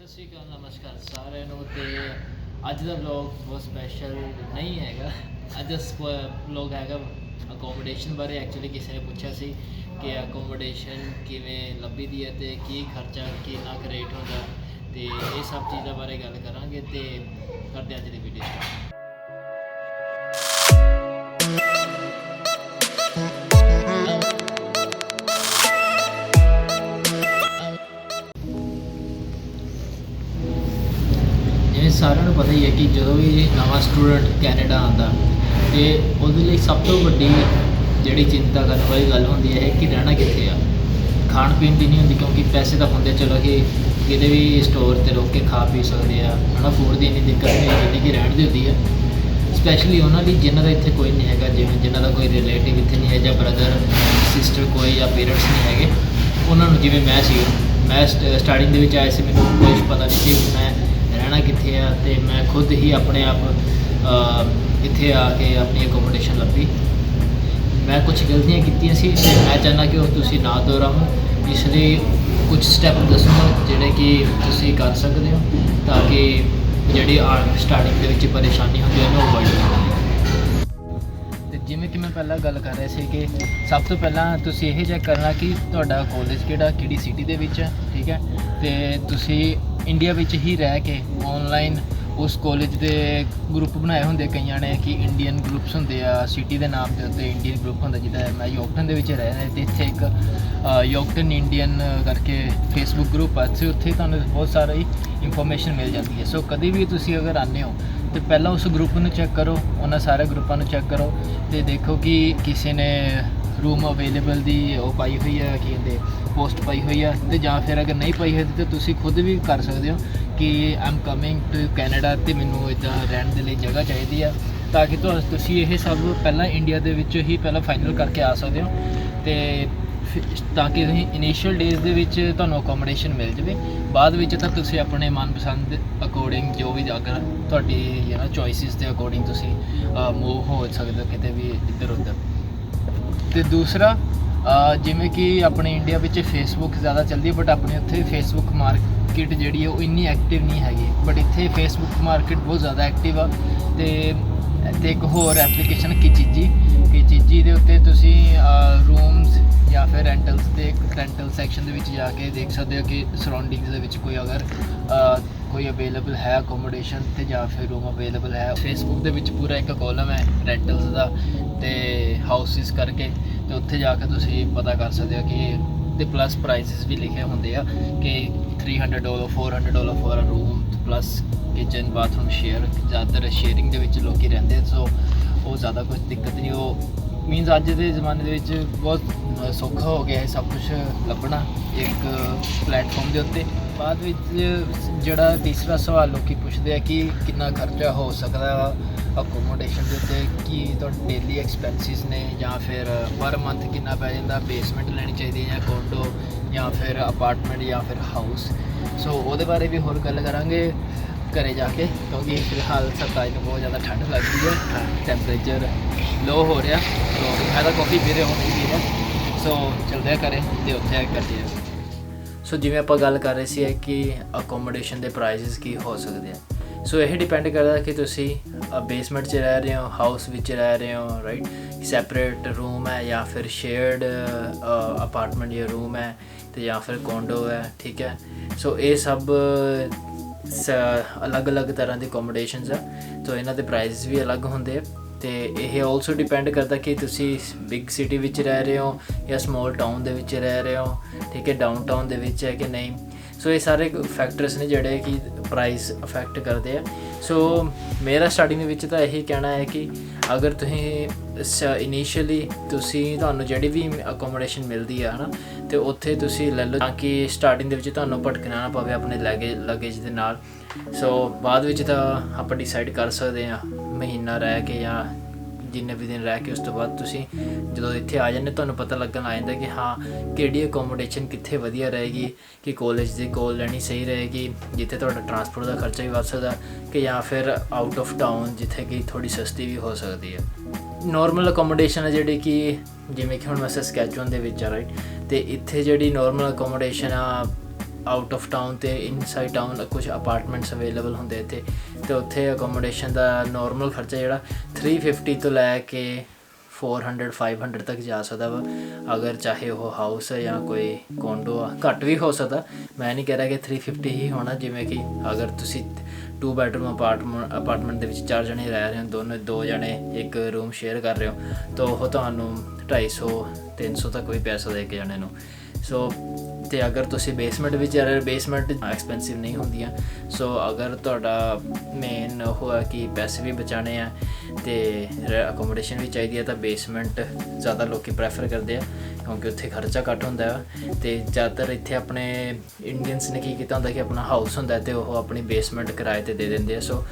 ਸਤਿ ਸ਼੍ਰੀ ਅਕਾਲ ਨਮਸਕਾਰ ਸਾਰਿਆਂ ਨੂੰ। ਤੇ ਅੱਜ ਦਾ ਵਲੌਗ ਬਹੁਤ ਸਪੈਸ਼ਲ ਨਹੀਂ ਹੈਗਾ। ਅੱਜ ਦਾ ਵਲੌਗ ਹੈਗਾ ਅਕੋਮੋਡੇਸ਼ਨ ਬਾਰੇ। ਐਕਚੁਅਲੀ ਕਿਸੇ ਨੇ ਪੁੱਛਿਆ ਸੀ ਕਿ ਅਕੋਮੋਡੇਸ਼ਨ ਕਿਵੇਂ ਲੱਭੀ ਦੀ ਹੈ ਅਤੇ ਕੀ ਖਰਚਾ ਕਿੰਨਾ ਕੁ ਰੇਟ ਹੁੰਦਾ, ਅਤੇ ਇਹ ਸਭ ਚੀਜ਼ਾਂ ਬਾਰੇ ਗੱਲ ਕਰਾਂਗੇ ਅਤੇ ਕਰਦੇ ਅੱਜ ਦੀ ਵੀਡੀਓ ਸਟਾਰਟ। ਸਾਰਿਆਂ ਨੂੰ ਪਤਾ ਹੀ ਹੈ ਕਿ ਜਦੋਂ ਵੀ ਨਵਾਂ ਸਟੂਡੈਂਟ ਕੈਨੇਡਾ ਆਉਂਦਾ ਅਤੇ ਉਹਦੇ ਲਈ ਸਭ ਤੋਂ ਵੱਡੀ ਜਿਹੜੀ ਚਿੰਤਾ ਕਰਨ ਵਾਲੀ ਗੱਲ ਹੁੰਦੀ ਹੈ ਕਿ ਰਹਿਣਾ ਕਿੱਥੇ ਆ। ਖਾਣ ਪੀਣ ਦੀ ਨਹੀਂ ਹੁੰਦੀ, ਕਿਉਂਕਿ ਪੈਸੇ ਤਾਂ ਹੁੰਦੇ, ਚਲੋ ਕਿ ਕਿਤੇ ਵੀ ਸਟੋਰ 'ਤੇ ਰੁਕ ਕੇ ਖਾ ਪੀ ਸਕਦੇ ਆ, ਹੈ ਨਾ। ਫੂਡ ਦੀ ਇੰਨੀ ਦਿੱਕਤ ਨਹੀਂ ਹੁੰਦੀ ਕਿ ਰਹਿਣ ਦੀ ਹੁੰਦੀ ਹੈ, ਸਪੈਸ਼ਲੀ ਉਹਨਾਂ ਲਈ ਜਿਨ੍ਹਾਂ ਦਾ ਇੱਥੇ ਕੋਈ ਨਹੀਂ ਹੈਗਾ, ਜਿਵੇਂ ਜਿਨ੍ਹਾਂ ਦਾ ਕੋਈ ਰਿਲੇਟਿਵ ਇੱਥੇ ਨਹੀਂ ਹੈ, ਜਾਂ ਬ੍ਰਦਰ ਸਿਸਟਰ ਕੋਈ ਜਾਂ ਪੇਰੈਂਟਸ ਨਹੀਂ ਹੈਗੇ ਉਹਨਾਂ ਨੂੰ। ਜਿਵੇਂ ਮੈਂ ਸੀ, ਮੈਂ ਸਟਾਰਟਿੰਗ ਦੇ ਵਿੱਚ ਆਇਆ ਸੀ, ਮੈਨੂੰ ਕੁਛ ਪਤਾ ਨਹੀਂ ਸੀ ਮੈਂ ਰਹਿਣਾ ਕਿੱਥੇ ਆ, ਅਤੇ ਮੈਂ ਖੁਦ ਹੀ ਆਪਣੇ ਆਪ ਇੱਥੇ ਆ ਕੇ ਆਪਣੀ ਅਕੋਮੋਡੇਸ਼ਨ ਲੱਭੀ। ਮੈਂ ਕੁਝ ਗਲਤੀਆਂ ਕੀਤੀਆਂ ਸੀ ਅਤੇ ਮੈਂ ਚਾਹੁੰਦਾ ਕਿ ਉਹ ਤੁਸੀਂ ਨਾ ਦੁਹਰਾਓ। ਇਸ ਲਈ ਕੁਝ ਸਟੈਪ ਦੱਸੂਗਾ ਜਿਹੜੇ ਕਿ ਤੁਸੀਂ ਕਰ ਸਕਦੇ ਹੋ, ਤਾਂ ਕਿ ਜਿਹੜੀ ਸਟਾਰਟਿੰਗ ਦੇ ਵਿੱਚ ਪਰੇਸ਼ਾਨੀ ਹੁੰਦੀ ਹੈ ਉਹਨੂੰ ਅਵੋਇਡ ਕਰੋ। ਅਤੇ ਜਿਵੇਂ ਕਿ ਮੈਂ ਪਹਿਲਾਂ ਗੱਲ ਕਰ ਰਿਹਾ ਸੀ ਕਿ ਸਭ ਤੋਂ ਪਹਿਲਾਂ ਤੁਸੀਂ ਇਹ ਚੈੱਕ ਕਰਨਾ ਕਿ ਤੁਹਾਡਾ ਕਾਲਜ ਕਿਹੜੀ ਸਿਟੀ ਦੇ ਵਿੱਚ ਹੈ, ਠੀਕ ਹੈ। ਅਤੇ ਤੁਸੀਂ ਇੰਡੀਆ ਵਿੱਚ ਹੀ ਰਹਿ ਕੇ ਔਨਲਾਈਨ ਉਸ ਕਾਲਜ ਦੇ ਗਰੁੱਪ ਬਣਾਏ ਹੁੰਦੇ ਕਈਆਂ ਨੇ, ਕਿ ਇੰਡੀਅਨ ਗਰੁੱਪਸ ਹੁੰਦੇ ਆ ਸਿਟੀ ਦੇ ਨਾਮ ਦੇ ਉੱਤੇ। ਇੰਡੀਅਨ ਗਰੁੱਪ ਹੁੰਦਾ, ਜਿੱਦਾਂ ਮੈਂ ਯੋਕਟਨ ਦੇ ਵਿੱਚ ਰਹਿ ਰਿਹਾ ਅਤੇ ਇੱਥੇ ਇੱਕ ਯੋਕਟਨ ਇੰਡੀਅਨ ਕਰਕੇ ਫੇਸਬੁੱਕ ਗਰੁੱਪ ਆ, ਅਤੇ ਉੱਥੇ ਤੁਹਾਨੂੰ ਬਹੁਤ ਸਾਰੀ ਇਨਫੋਰਮੇਸ਼ਨ ਮਿਲ ਜਾਂਦੀ ਹੈ। ਸੋ ਕਦੇ ਵੀ ਤੁਸੀਂ ਅਗਰ ਆਉਂਦੇ ਹੋ ਤਾਂ ਪਹਿਲਾਂ ਉਸ ਗਰੁੱਪ ਨੂੰ ਚੈੱਕ ਕਰੋ, ਉਹਨਾਂ ਸਾਰੇ ਗਰੁੱਪਾਂ ਨੂੰ ਚੈੱਕ ਕਰੋ ਅਤੇ ਦੇਖੋ ਕਿ ਕਿਸੇ ਨੇ ਰੂਮ ਅਵੇਲੇਬਲ ਦੀ ਉਹ ਪਾਈ ਹੋਈ ਹੈ, ਕੀ ਕਹਿੰਦੇ ਪੋਸਟ ਪਾਈ ਹੋਈ ਆ, ਅਤੇ ਜਾਂ ਫਿਰ ਅਗਰ ਨਹੀਂ ਪਾਈ ਹੋਈ ਤਾਂ ਤੁਸੀਂ ਖੁਦ ਵੀ ਕਰ ਸਕਦੇ ਹੋ ਕਿ ਆਮ ਕਮਿੰਗ ਟੂ ਕੈਨੇਡਾ ਅਤੇ ਮੈਨੂੰ ਇੱਦਾਂ ਰਹਿਣ ਦੇ ਲਈ ਜਗ੍ਹਾ ਚਾਹੀਦੀ ਆ, ਤਾਂ ਕਿ ਤੁਸੀਂ ਇਹ ਸਭ ਪਹਿਲਾਂ ਇੰਡੀਆ ਦੇ ਵਿੱਚ ਹੀ ਪਹਿਲਾਂ ਫਾਈਨਲ ਕਰਕੇ ਆ ਸਕਦੇ ਹੋ, ਅਤੇ ਤਾਂ ਕਿ ਤੁਸੀਂ ਇਨੀਸ਼ੀਅਲ ਡੇਜ਼ ਦੇ ਵਿੱਚ ਤੁਹਾਨੂੰ ਅਕੋਮੋਡੇਸ਼ਨ ਮਿਲ ਜਾਵੇ। ਬਾਅਦ ਵਿੱਚ ਤਾਂ ਤੁਸੀਂ ਆਪਣੇ ਮਨਪਸੰਦ ਅਕੋਰਡਿੰਗ ਜੋ ਵੀ, ਅਗਰ ਤੁਹਾਡੀ ਚੋਇਸਿਸ ਦੇ ਅਕੋਰਡਿੰਗ ਤੁਸੀਂ ਮੂਵ ਹੋ ਸਕਦੇ ਹੋ ਕਿਤੇ ਵੀ ਇੱਧਰ ਉੱਧਰ। ਅਤੇ ਦੂਸਰਾ, ਜਿਵੇਂ ਕਿ ਆਪਣੇ ਇੰਡੀਆ ਵਿੱਚ ਫੇਸਬੁੱਕ ਜ਼ਿਆਦਾ ਚੱਲਦੀ ਹੈ, ਬਟ ਆਪਣੇ ਉੱਥੇ ਫੇਸਬੁੱਕ ਮਾਰਕੀਟ ਜਿਹੜੀ ਹੈ ਉਹ ਇੰਨੀ ਐਕਟਿਵ ਨਹੀਂ ਹੈਗੀ, ਬਟ ਇੱਥੇ ਫੇਸਬੁੱਕ ਮਾਰਕੀਟ ਬਹੁਤ ਜ਼ਿਆਦਾ ਐਕਟਿਵ ਆ। ਅਤੇ ਇੱਕ ਹੋਰ ਐਪਲੀਕੇਸ਼ਨ ਕਿਚੀਜੀ ਦੇ ਉੱਤੇ ਤੁਸੀਂ ਰੂਮਸ ਜਾਂ ਫਿਰ ਰੈਂਟਲਸ ਦੇ ਰੈਂਟਲ ਸੈਕਸ਼ਨ ਦੇ ਵਿੱਚ ਜਾ ਕੇ ਦੇਖ ਸਕਦੇ ਹੋ ਕਿ ਸਰਾਊਂਡਿੰਗਸ ਦੇ ਵਿੱਚ ਕੋਈ ਅਗਰ ਕੋਈ ਅਵੇਲੇਬਲ ਹੈ ਅਕੋਮੋਡੇਸ਼ਨ, ਅਤੇ ਜਾਂ ਫਿਰ ਰੂਮ ਅਵੇਲੇਬਲ ਹੈ। ਫੇਸਬੁੱਕ ਦੇ ਵਿੱਚ ਪੂਰਾ ਇੱਕ ਕਾਲਮ ਹੈ ਰੈਂਟਲਸ ਦਾ ਅਤੇ ਹਾਊਸਿਸ ਕਰਕੇ, ਅਤੇ ਉੱਥੇ ਜਾ ਕੇ ਤੁਸੀਂ ਪਤਾ ਕਰ ਸਕਦੇ ਹੋ ਕਿ ਅਤੇ ਪਲੱਸ ਪ੍ਰਾਈਸਿਸ ਵੀ ਲਿਖੇ ਹੁੰਦੇ ਆ ਕਿ $300 $400 for a room plus kitchen bathroom share. ਜ਼ਿਆਦਾਤਰ ਸ਼ੇਅਰਿੰਗ ਦੇ ਵਿੱਚ ਲੋਕ ਰਹਿੰਦੇ, ਸੋ ਉਹ ਜ਼ਿਆਦਾ ਕੁਝ ਦਿੱਕਤ ਨਹੀਂ। ਉਹ ਮੀਨਸ ਅੱਜ ਦੇ ਜ਼ਮਾਨੇ ਦੇ ਵਿੱਚ ਬਹੁਤ ਸੌਖਾ ਹੋ ਗਿਆ ਹੈ ਸਭ ਕੁਛ ਲੱਭਣਾ ਇੱਕ ਪਲੈਟਫਾਰਮ ਦੇ ਉੱਤੇ। ਬਾਅਦ ਵਿੱਚ ਜਿਹੜਾ ਤੀਸਰਾ ਸਵਾਲ ਲੋਕ ਪੁੱਛਦੇ ਆ ਕਿ ਕਿੰਨਾ ਖਰਚਾ ਹੋ ਸਕਦਾ ਅਕੋਮੋਡੇਸ਼ਨ ਦੇ ਉੱਤੇ, ਕਿ ਤੁਹਾਡੇ ਡੇਲੀ ਐਕਸਪੈਂਸਿਸ ਨੇ, ਜਾਂ ਫਿਰ ਪਰ ਮੰਥ ਕਿੰਨਾ ਪੈ ਜਾਂਦਾ, ਬੇਸਮੈਂਟ ਲੈਣੀ ਚਾਹੀਦੀ ਹੈ ਜਾਂ ਕੋਂਡੋ ਜਾਂ ਫਿਰ ਅਪਾਰਟਮੈਂਟ ਜਾਂ ਫਿਰ ਹਾਊਸ। ਸੋ ਉਹਦੇ ਬਾਰੇ ਵੀ ਹੋਰ ਗੱਲ ਕਰਾਂਗੇ ਘਰੇ ਜਾ ਕੇ, ਕਿਉਂਕਿ ਫਿਲਹਾਲ 27 ਨੂੰ ਬਹੁਤ ਜ਼ਿਆਦਾ ਠੰਡ ਲੱਗਦੀ ਹੈ, ਟੈਂਪਰੇਚਰ ਲੋ ਹੋ ਰਿਹਾ। ਸੋ ਮੈਂ ਤਾਂ ਕਾਫੀ ਪੀ ਰਿਹਾ, ਹੁਣ ਨਹੀਂ ਪੀ ਰਿਹਾ। ਸੋ ਚੱਲਦੇ ਆ ਘਰੇ ਅਤੇ ਉੱਥੇ ਆ ਕੇ ਕਰਦੇ ਆ। ਸੋ ਜਿਵੇਂ ਆਪਾਂ ਗੱਲ ਕਰ ਰਹੇ ਸੀ ਕਿ ਅਕੋਮੋਡੇਸ਼ਨ ਦੇ ਪ੍ਰਾਈਸਿਸ ਕੀ ਹੋ ਸਕਦੇ ਆ। ਸੋ ਇਹ ਡਿਪੈਂਡ ਕਰਦਾ ਕਿ ਤੁਸੀਂ ਬੇਸਮੈਂਟ 'ਚ ਰਹਿ ਰਹੇ ਹੋ, ਹਾਊਸ ਵਿੱਚ ਰਹਿ ਰਹੇ ਹੋ, ਰਾਈਟ, ਸੈਪਰੇਟ ਰੂਮ ਹੈ ਜਾਂ ਫਿਰ ਸ਼ੇਅਰਡ ਅਪਾਰਟਮੈਂਟ ਜਾਂ ਰੂਮ ਹੈ, ਅਤੇ ਜਾਂ ਫਿਰ ਕੋਂਡੋ ਹੈ, ਠੀਕ ਹੈ। ਸੋ ਇਹ ਸਭ ਅਲੱਗ-ਅਲੱਗ ਤਰ੍ਹਾਂ ਦੀ ਅਕੋਮੋਡੇਸ਼ਨਸ ਆ, ਸੋ ਇਹਨਾਂ ਦੇ ਪ੍ਰਾਈਸਿਸ ਵੀ ਅਲੱਗ ਹੁੰਦੇ ਆ। ਅਤੇ ਇਹ ਆਲਸੋ ਡਿਪੈਂਡ ਕਰਦਾ ਕਿ ਤੁਸੀਂ ਬਿਗ ਸਿਟੀ ਵਿੱਚ ਰਹਿ ਰਹੇ ਹੋ ਜਾਂ ਸਮੋਲ ਟਾਊਨ ਦੇ ਵਿੱਚ ਰਹਿ ਰਹੇ ਹੋ, ਠੀਕ ਹੈ, ਡਾਊਨ ਟਾਊਨ ਦੇ ਵਿੱਚ ਹੈ ਕਿ ਨਹੀਂ। ਸੋ ਇਹ ਸਾਰੇ ਫੈਕਟਰਸ ਨੇ ਜਿਹੜੇ ਕਿ ਪ੍ਰਾਈਸ ਅਫੈਕਟ ਕਰਦੇ ਆ। ਸੋ ਮੇਰਾ ਸਟਾਰਟਿੰਗ ਦੇ ਵਿੱਚ ਤਾਂ ਇਹੀ ਕਹਿਣਾ ਹੈ ਕਿ ਅਗਰ ਤੁਸੀਂ ਇਨੀਸ਼ੀਅਲੀ ਤੁਹਾਨੂੰ ਜਿਹੜੀ ਵੀ ਅਕੋਮੋਡੇਸ਼ਨ ਮਿਲਦੀ ਆ, ਹੈ ਨਾ, ਅਤੇ ਉੱਥੇ ਤੁਸੀਂ ਲੈ ਲਓ, ਤਾਂ ਕਿ ਸਟਾਰਟਿੰਗ ਦੇ ਵਿੱਚ ਤੁਹਾਨੂੰ ਭਟਕਣਾ ਨਾ ਪਵੇ ਆਪਣੇ ਲਗੇਜ ਦੇ ਨਾਲ। ਸੋ ਬਾਅਦ ਵਿੱਚ ਤਾਂ ਆਪਾਂ ਡਿਸਾਈਡ ਕਰ ਸਕਦੇ ਹਾਂ ਮਹੀਨਾ ਰਹਿ ਕੇ ਜਾਂ ਜਿੰਨੇ ਵੀ ਦਿਨ ਰਹਿ ਕੇ, ਉਸ ਤੋਂ ਬਾਅਦ ਤੁਸੀਂ ਜਦੋਂ ਇੱਥੇ ਆ ਜਾਂਦੇ ਤੁਹਾਨੂੰ ਪਤਾ ਲੱਗਣ ਆ ਜਾਂਦਾ ਕਿ ਹਾਂ ਕਿਹੜੀ ਅਕੋਮੋਡੇਸ਼ਨ ਕਿੱਥੇ ਵਧੀਆ ਰਹੇਗੀ, ਕਿ ਕਾਲਜ ਦੇ ਕੋਲ ਲੈਣੀ ਸਹੀ ਰਹੇਗੀ ਜਿੱਥੇ ਤੁਹਾਡਾ ਟਰਾਂਸਪੋਰਟ ਦਾ ਖਰਚਾ ਵੀ ਵੱਧ ਸਕਦਾ, ਕਿ ਜਾਂ ਫਿਰ ਆਊਟ ਆਫ ਟਾਊਨ ਜਿੱਥੇ ਕਿ ਥੋੜ੍ਹੀ ਸਸਤੀ ਵੀ ਹੋ ਸਕਦੀ ਹੈ। ਨੋਰਮਲ ਅਕੋਮੋਡੇਸ਼ਨ ਹੈ ਜਿਹੜੀ ਕਿ ਜਿਵੇਂ ਕਿ ਹੁਣ ਮੈਂ ਸਸਕੈਚੁਅਨ ਦੇ ਵਿੱਚ ਆ, ਰਾਈਟ, ਅਤੇ ਇੱਥੇ ਜਿਹੜੀ ਨੋਰਮਲ ਅਕੋਮੋਡੇਸ਼ਨ ਆ ਆਊਟ ਆਫ ਟਾਊਨ ਤੇ ਇਨਸਾਈਡ ਟਾਊਨ ਕੁਝ ਅਪਾਰਟਮੈਂਟਸ ਅਵੇਲੇਬਲ ਹੁੰਦੇ ਇੱਥੇ, ਤੇ ਉੱਥੇ ਅਕੋਮੋਡੇਸ਼ਨ ਦਾ ਨੋਰਮਲ ਖਰਚਾ ਜਿਹੜਾ 350 ਤੋਂ ਲੈ ਕੇ 400 500 ਤੱਕ ਜਾ ਸਕਦਾ ਵਾ, ਅਗਰ ਚਾਹੇ ਉਹ ਹਾਊਸ ਹੈ ਜਾਂ ਕੋਈ ਕੋਂਡੋ ਆ। ਘੱਟ ਵੀ ਹੋ ਸਕਦਾ, ਮੈਂ ਨਹੀਂ ਕਹਿ ਰਿਹਾ ਕਿ 350 ਹੀ ਹੋਣਾ। ਜਿਵੇਂ ਕਿ ਅਗਰ ਤੁਸੀਂ 2 ਬੈਡਰੂਮ ਅਪਾਰਟਮੈਂਟ ਦੇ ਵਿੱਚ 4 ਜਣੇ ਰਹਿ ਰਹੇ ਹੋ, 2 ਜਣੇ ਇੱਕ ਰੂਮ ਸ਼ੇਅਰ ਕਰ ਰਹੇ ਹੋ, ਤਾਂ ਉਹ ਤੁਹਾਨੂੰ 250 300 ਤੱਕ ਵੀ ਪੈ ਸਕਦਾ ਇੱਕ ਜਣੇ ਨੂੰ। ਸੋ ਅਤੇ ਅਗਰ ਤੁਸੀਂ ਬੇਸਮੈਂਟ ਵਿੱਚ ਰਹਿ ਰਹੇ, ਬੇਸਮੈਂਟ ਐਕਸਪੈਂਸਿਵ ਨਹੀਂ ਹੁੰਦੀਆਂ। ਸੋ ਅਗਰ ਤੁਹਾਡਾ ਮੇਨ ਉਹ ਹੈ ਕਿ ਪੈਸੇ ਵੀ ਬਚਾਉਣੇ ਆ ਅਤੇ ਅਕੋਮੋਡੇਸ਼ਨ ਵੀ ਚਾਹੀਦੀ ਹੈ, ਤਾਂ ਬੇਸਮੈਂਟ ਜ਼ਿਆਦਾ ਲੋਕ ਪ੍ਰੈਫਰ ਕਰਦੇ ਆ ਕਿਉਂਕਿ ਉੱਥੇ ਖਰਚਾ ਘੱਟ ਹੁੰਦਾ ਵਾ। ਅਤੇ ਜ਼ਿਆਦਾਤਰ ਇੱਥੇ ਆਪਣੇ ਇੰਡੀਅਨਸ ਨੇ ਕੀ ਕੀਤਾ ਹੁੰਦਾ ਕਿ ਆਪਣਾ ਹਾਊਸ ਹੁੰਦਾ ਅਤੇ ਉਹ ਆਪਣੀ ਬੇਸਮੈਂਟ ਕਿਰਾਏ 'ਤੇ ਦੇ ਦਿੰਦੇ ਆ। ਸੋ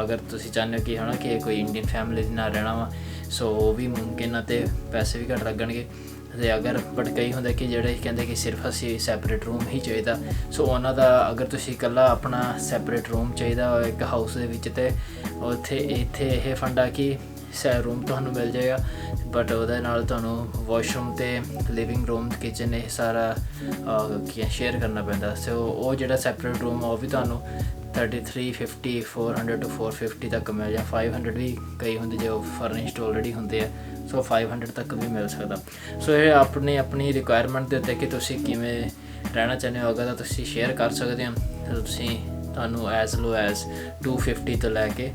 ਅਗਰ ਤੁਸੀਂ ਚਾਹੁੰਦੇ ਹੋ ਕਿ ਹੈ ਨਾ ਕਿ ਕੋਈ ਇੰਡੀਅਨ ਫੈਮਿਲੀ ਦੇ ਨਾਲ ਰਹਿਣਾ ਵਾ, ਸੋ ਉਹ ਵੀ ਮੁਮਕਿਨ ਆ ਅਤੇ ਪੈਸੇ ਵੀ ਘੱਟ ਲੱਗਣਗੇ। ਅਤੇ ਅਗਰ ਬਟ ਕਈ ਹੁੰਦੇ ਕਿ ਜਿਹੜੇ ਕਹਿੰਦੇ ਕਿ ਸਿਰਫ ਅਸੀਂ ਸੈਪਰੇਟ ਰੂਮ ਹੀ ਚਾਹੀਦਾ, ਸੋ ਉਹਨਾਂ ਦਾ ਅਗਰ ਤੁਸੀਂ ਇਕੱਲਾ ਆਪਣਾ ਸੈਪਰੇਟ ਰੂਮ ਚਾਹੀਦਾ ਇੱਕ ਹਾਊਸ ਦੇ ਵਿੱਚ, ਅਤੇ ਇੱਥੇ ਇਹ ਫੰਡਾ ਕਿ ਰੂਮ ਤੁਹਾਨੂੰ ਮਿਲ ਜਾਏਗਾ, ਬਟ ਉਹਦੇ ਨਾਲ ਤੁਹਾਨੂੰ ਵਾਸ਼ਰੂਮ ਅਤੇ ਲਿਵਿੰਗ ਰੂਮ ਕਿਚਨ ਇਹ ਸਾਰਾ ਸ਼ੇਅਰ ਕਰਨਾ ਪੈਂਦਾ। ਸੋ ਉਹ ਜਿਹੜਾ ਸੈਪਰੇਟ ਰੂਮ ਉਹ ਵੀ ਤੁਹਾਨੂੰ 350 400 to 450 ਤੱਕ ਮਿਲ ਜਾ, 500 ਵੀ ਕਈ ਹੁੰਦੇ ਜੋ ਫਰਨਿਸ਼ਡ ਆਲਰੇਡੀ ਹੁੰਦੇ ਆ, ਸੋ 500 ਤੱਕ ਵੀ ਮਿਲ ਸਕਦਾ। ਸੋ ਇਹ ਆਪਣੀ ਰਿਕੁਆਇਰਮੈਂਟ ਦੇ ਉੱਤੇ ਕਿ ਤੁਸੀਂ ਕਿਵੇਂ ਰਹਿਣਾ ਚਾਹੁੰਦੇ ਹੋ, ਅਗਰ ਤਾਂ ਤੁਸੀਂ ਸ਼ੇਅਰ ਕਰ ਸਕਦੇ ਹੋ ਤਾਂ ਤੁਹਾਨੂੰ ਐਜ਼ ਲੋ ਐਜ਼ 250 ਤੋਂ ਲੈ ਕੇ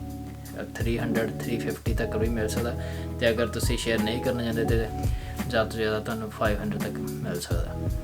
300 350 ਤੱਕ ਵੀ ਮਿਲ ਸਕਦਾ। ਅਤੇ ਅਗਰ ਤੁਸੀਂ ਸ਼ੇਅਰ ਨਹੀਂ ਕਰਨਾ ਚਾਹੁੰਦੇ ਤਾਂ ਜ਼ਿਆਦਾ ਤੋਂ ਜ਼ਿਆਦਾ ਤੁਹਾਨੂੰ 500 ਤੱਕ ਮਿਲ ਸਕਦਾ।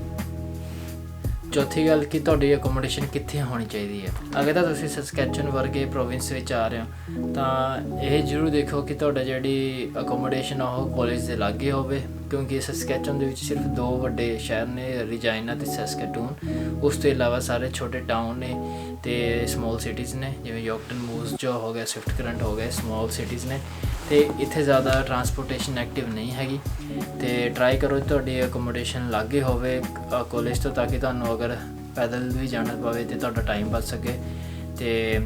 ਚੌਥੀ ਗੱਲ ਕਿ ਤੁਹਾਡੀ ਅਕੋਮੋਡੇਸ਼ਨ ਕਿੱਥੇ ਹੋਣੀ ਚਾਹੀਦੀ ਹੈ। ਅਗਰ ਤਾਂ ਤੁਸੀਂ ਸਸਕੈਚੁਅਨ ਵਰਗੇ ਪ੍ਰੋਵਿੰਸ ਵਿੱਚ ਆ ਰਹੇ ਹੋ ਤਾਂ ਇਹ ਜ਼ਰੂਰ ਦੇਖੋ ਕਿ ਤੁਹਾਡਾ ਜਿਹੜੀ ਅਕੋਮੋਡੇਸ਼ਨ ਉਹ ਕਾਲਜ ਦੇ ਲਾਗੇ ਹੋਵੇ, ਕਿਉਂਕਿ ਸਸਕੈਚੁਅਨ ਦੇ ਵਿੱਚ ਸਿਰਫ 2 ਵੱਡੇ ਸ਼ਹਿਰ ਨੇ, ਰਜਾਈਨਾ ਅਤੇ ਸੈਸਕੈਟੂਨ। ਉਸ ਤੋਂ ਇਲਾਵਾ ਸਾਰੇ ਛੋਟੇ ਟਾਊਨ ਨੇ ਅਤੇ ਸਮੋਲ ਸਿਟੀਜ਼ ਨੇ, ਜਿਵੇਂ ਯੋਰਕਟਨ, ਮੂਜ਼ ਜੋ ਹੋ ਗਿਆ, ਸਵਿਫਟ ਕਰੰਟ ਹੋ ਗਏ, ਸਮੋਲ ਸਿਟੀਜ਼ ਨੇ, ਅਤੇ ਇੱਥੇ ਜ਼ਿਆਦਾ ਟਰਾਂਸਪੋਰਟੇਸ਼ਨ ਐਕਟਿਵ ਨਹੀਂ ਹੈਗੀ। ਅਤੇ ਟਰਾਈ ਕਰੋ ਤੁਹਾਡੀ ਅਕੋਮੋਡੇਸ਼ਨ ਲਾਗੇ ਹੋਵੇ ਕਾਲਜ ਤੋਂ, ਤਾਂ ਕਿ ਤੁਹਾਨੂੰ ਅਗਰ ਪੈਦਲ ਵੀ ਜਾਣਾ ਪਵੇ ਅਤੇ ਤੁਹਾਡਾ ਟਾਈਮ ਬਚ ਸਕੇ। ਅਤੇ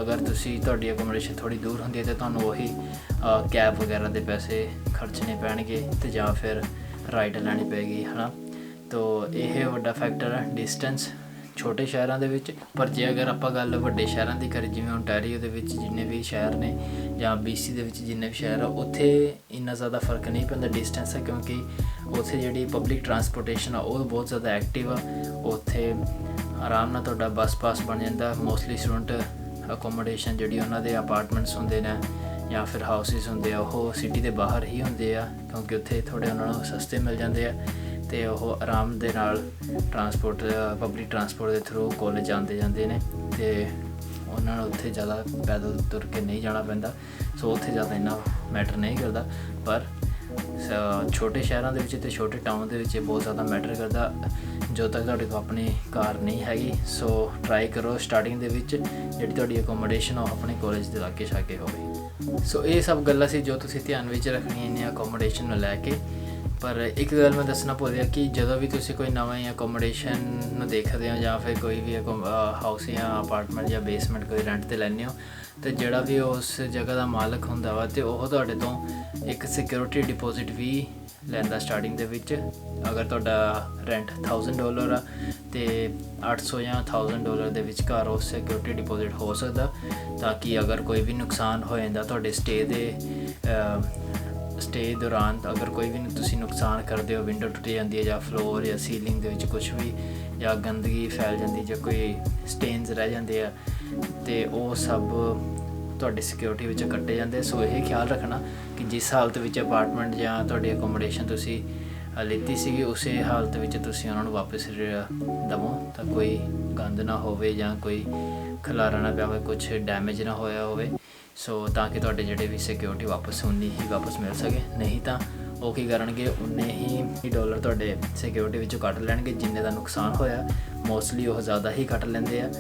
ਅਗਰ ਤੁਹਾਡੀ ਅਕੋਮੋਡੇਸ਼ਨ ਥੋੜ੍ਹੀ ਦੂਰ ਹੁੰਦੀ ਹੈ ਤਾਂ ਤੁਹਾਨੂੰ ਉਹੀ ਕੈਬ ਵਗੈਰਾ ਦੇ ਪੈਸੇ ਖਰਚਣੇ ਪੈਣਗੇ ਅਤੇ ਜਾਂ ਫਿਰ ਰਾਈਡ ਲੈਣੀ ਪਏਗੀ, ਹੈ ਨਾ। ਤੋ ਇਹ ਵੱਡਾ ਫੈਕਟਰ ਹੈ ਡਿਸਟੈਂਸ ਛੋਟੇ ਸ਼ਹਿਰਾਂ ਦੇ ਵਿੱਚ। ਪਰ ਜੇ ਅਗਰ ਆਪਾਂ ਗੱਲ ਵੱਡੇ ਸ਼ਹਿਰਾਂ ਦੀ ਕਰੀਏ, ਜਿਵੇਂ ਓਨਟਾਰੀਓ ਦੇ ਵਿੱਚ ਜਿੰਨੇ ਵੀ ਸ਼ਹਿਰ ਨੇ ਜਾਂ BC ਦੇ ਵਿੱਚ ਜਿੰਨੇ ਵੀ ਸ਼ਹਿਰ ਆ, ਉੱਥੇ ਇੰਨਾ ਜ਼ਿਆਦਾ ਫਰਕ ਨਹੀਂ ਪੈਂਦਾ ਡਿਸਟੈਂਸ ਦਾ, ਕਿਉਂਕਿ ਉੱਥੇ ਜਿਹੜੀ ਪਬਲਿਕ ਟਰਾਂਸਪੋਰਟੇਸ਼ਨ ਆ ਉਹ ਬਹੁਤ ਜ਼ਿਆਦਾ ਐਕਟਿਵ ਆ। ਉੱਥੇ ਆਰਾਮ ਨਾਲ ਤੁਹਾਡਾ ਬੱਸ ਪਾਸ ਬਣ ਜਾਂਦਾ। ਮੋਸਟਲੀ ਸਟੂਡੈਂਟ ਅਕੋਮੋਡੇਸ਼ਨ ਜਿਹੜੀ ਉਹਨਾਂ ਦੇ ਅਪਾਰਟਮੈਂਟਸ ਹੁੰਦੇ ਨੇ ਜਾਂ ਫਿਰ ਹਾਊਸਿਸ ਹੁੰਦੇ ਆ, ਉਹ ਸਿਟੀ ਦੇ ਬਾਹਰ ਹੀ ਹੁੰਦੇ ਆ, ਕਿਉਂਕਿ ਉੱਥੇ ਥੋੜ੍ਹੇ ਉਹਨਾਂ ਨੂੰ ਸਸਤੇ ਮਿਲ ਜਾਂਦੇ ਆ ਅਤੇ ਉਹ ਆਰਾਮ ਦੇ ਨਾਲ ਪਬਲਿਕ ਟਰਾਂਸਪੋਰਟ ਦੇ ਥਰੂ ਕਾਲਜ ਆਉਂਦੇ ਜਾਂਦੇ ਨੇ, ਅਤੇ ਉਹਨਾਂ ਨੂੰ ਉੱਥੇ ਜ਼ਿਆਦਾ ਪੈਦਲ ਤੁਰ ਕੇ ਨਹੀਂ ਜਾਣਾ ਪੈਂਦਾ। ਸੋ ਉੱਥੇ ਜ਼ਿਆਦਾ ਇੰਨਾ ਮੈਟਰ ਨਹੀਂ ਕਰਦਾ। ਪਰ ਛੋਟੇ ਸ਼ਹਿਰਾਂ ਦੇ ਵਿੱਚ ਅਤੇ ਛੋਟੇ ਟਾਊਨ ਦੇ ਵਿੱਚ ਬਹੁਤ ਜ਼ਿਆਦਾ ਮੈਟਰ ਕਰਦਾ ਜਦੋਂ ਤੱਕ ਤੁਹਾਡੇ ਕੋਲ ਆਪਣੀ ਕਾਰ ਨਹੀਂ ਹੈਗੀ। ਸੋ ਟਰਾਈ ਕਰੋ ਸਟਾਰਟਿੰਗ ਦੇ ਵਿੱਚ ਜਿਹੜੀ ਤੁਹਾਡੀ ਅਕੋਮੋਡੇਸ਼ਨ ਉਹ ਆਪਣੇ ਕਾਲਜ ਦੇ ਲਾਗੇ ਛਾਗੇ ਹੋਵੇ। ਸੋ ਇਹ ਸਭ ਗੱਲਾਂ ਸੀ ਜੋ ਤੁਸੀਂ ਧਿਆਨ ਵਿੱਚ ਰੱਖਣੀਆਂ ਨੇ ਅਕੋਮੋਡੇਸ਼ਨ ਨੂੰ ਲੈ ਕੇ। ਪਰ ਇੱਕ ਗੱਲ ਮੈਂ ਦੱਸਣਾ ਭੁੱਲ ਗਿਆ ਕਿ ਜਦੋਂ ਵੀ ਤੁਸੀਂ ਕੋਈ ਨਵਾਂ ਅਕੋਮੋਡੇਸ਼ਨ ਨੂੰ ਦੇਖਦੇ ਹੋ ਜਾਂ ਫਿਰ ਕੋਈ ਵੀ ਹਾਊਸ ਜਾਂ ਅਪਾਰਟਮੈਂਟ ਜਾਂ ਬੇਸਮੈਂਟ ਕੋਈ ਰੈਂਟ 'ਤੇ ਲੈਂਦੇ ਹੋ, ਅਤੇ ਜਿਹੜਾ ਵੀ ਉਸ ਜਗ੍ਹਾ ਦਾ ਮਾਲਕ ਹੁੰਦਾ ਵਾ ਅਤੇ ਉਹ ਤੁਹਾਡੇ ਤੋਂ ਇੱਕ ਸਿਕਿਉਰਿਟੀ ਡਿਪੋਜ਼ਿਟ ਵੀ ਲੈਂਦਾ ਸਟਾਰਟਿੰਗ ਦੇ ਵਿੱਚ। ਅਗਰ ਤੁਹਾਡਾ ਰੈਂਟ $1000 ਆ ਅਤੇ $800 ਜਾਂ $1000 ਦੇ ਵਿਚਕਾਰ ਉਹ ਸਿਕਿਉਰਿਟੀ ਡਿਪੋਜ਼ਿਟ ਹੋ ਸਕਦਾ, ਤਾਂ ਕਿ ਅਗਰ ਕੋਈ ਵੀ ਨੁਕਸਾਨ ਹੋ ਜਾਂਦਾ ਤੁਹਾਡੇ ਸਟੇ ਦੌਰਾਨ, ਅਗਰ ਕੋਈ ਵੀ ਤੁਸੀਂ ਨੁਕਸਾਨ ਕਰਦੇ ਹੋ, ਵਿੰਡੋ ਟੁੱਟ ਜਾਂਦੀ ਹੈ ਜਾਂ ਫਲੋਰ ਜਾਂ ਸੀਲਿੰਗ ਦੇ ਵਿੱਚ ਕੁਛ ਵੀ ਜਾਂ ਗੰਦਗੀ ਫੈਲ ਜਾਂਦੀ ਜਾਂ ਕੋਈ ਸਟੇਨਸ ਰਹਿ ਜਾਂਦੇ ਆ, ਅਤੇ ਉਹ ਸਭ ਤੁਹਾਡੀ ਸਿਕਿਉਰਿਟੀ ਵਿੱਚ ਕੱਟੇ ਜਾਂਦੇ। ਸੋ ਇਹ ਖਿਆਲ ਰੱਖਣਾ ਕਿ ਜਿਸ ਹਾਲਤ ਵਿੱਚ ਅਪਾਰਟਮੈਂਟ ਜਾਂ ਤੁਹਾਡੀ ਅਕੋਮੋਡੇਸ਼ਨ ਤੁਸੀਂ ਲਿੱਤੀ ਸੀਗੀ, ਉਸੇ ਹਾਲਤ ਵਿੱਚ ਤੁਸੀਂ ਉਹਨਾਂ ਨੂੰ ਵਾਪਸ ਦੇਵੋ, ਤਾਂ ਕੋਈ ਗੰਦ ਨਾ ਹੋਵੇ ਜਾਂ ਕੋਈ ਖਿਲਾਰਾ ਨਾ ਪਿਆ ਹੋਵੇ, ਕੁਛ ਡੈਮੇਜ ਨਾ ਹੋਇਆ ਹੋਵੇ। ਸੋ ਤਾਂ ਕਿ ਤੁਹਾਡੇ ਜਿਹੜੇ ਵੀ ਸਿਕਿਉਰਿਟੀ ਵਾਪਸ ਮਿਲ ਸਕੇ। ਨਹੀਂ ਤਾਂ ਉਹ ਕੀ ਕਰਨਗੇ, ਉਨੇ ਹੀ ਡਾਲਰ ਤੁਹਾਡੇ ਸਿਕਿਉਰਿਟੀ ਵਿੱਚੋਂ ਕੱਟ ਲੈਣਗੇ ਜਿੰਨੇ ਦਾ ਨੁਕਸਾਨ ਹੋਇਆ। ਮੋਸਟਲੀ ਉਹ ਜ਼ਿਆਦਾ ਹੀ ਕੱਟ ਲੈਂਦੇ ਆ।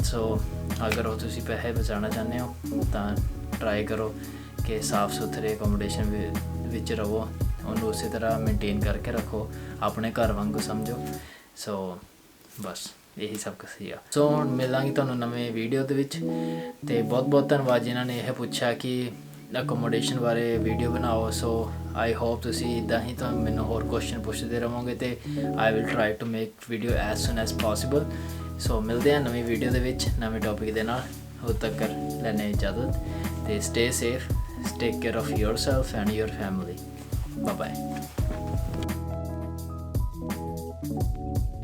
ਸੋ ਅਗਰ ਉਹ ਤੁਸੀਂ ਪੈਸੇ ਬਚਾਉਣਾ ਚਾਹੁੰਦੇ ਹੋ ਤਾਂ ਟਰਾਈ ਕਰੋ ਕਿ ਸਾਫ਼ ਸੁਥਰੇ ਅਕੋਮੋਡੇਸ਼ਨ ਵਿੱਚ ਰਹੋ, ਉਹਨੂੰ ਉਸੇ ਤਰ੍ਹਾਂ ਮੇਨਟੇਨ ਕਰਕੇ ਰੱਖੋ, ਆਪਣੇ ਘਰ ਵਾਂਗੂ ਸਮਝੋ। ਸੋ ਬਸ ਇਹੀ ਸਭ ਕੁਛ ਸੀਗਾ। ਸੋ ਹੁਣ ਮਿਲਾਂਗੇ ਤੁਹਾਨੂੰ ਨਵੇਂ ਵੀਡੀਓ ਦੇ ਵਿੱਚ, ਅਤੇ ਬਹੁਤ ਬਹੁਤ ਧੰਨਵਾਦ ਜਿਨ੍ਹਾਂ ਨੇ ਇਹ ਪੁੱਛਿਆ ਕਿ ਅਕੋਮੋਡੇਸ਼ਨ ਬਾਰੇ ਵੀਡੀਓ ਬਣਾਓ। ਸੋ ਆਈ ਹੋਪ ਤੁਸੀਂ ਇੱਦਾਂ ਹੀ ਤਾਂ ਮੈਨੂੰ ਹੋਰ ਕੁਐਸਚਨ ਪੁੱਛਦੇ ਰਹੋਗੇ ਅਤੇ I will try to make video as soon as possible. So ਮਿਲਦੇ ਹਾਂ ਨਵੀਂ ਵੀਡੀਓ ਦੇ ਵਿੱਚ ਨਵੇਂ ਟੌਪਿਕ ਦੇ ਨਾਲ। ਉਦੋਂ ਤੱਕ ਲੈਣੇ ਇਜਾਜ਼ਤ ਅਤੇ stay safe, take care of yourself and your family. Bye bye.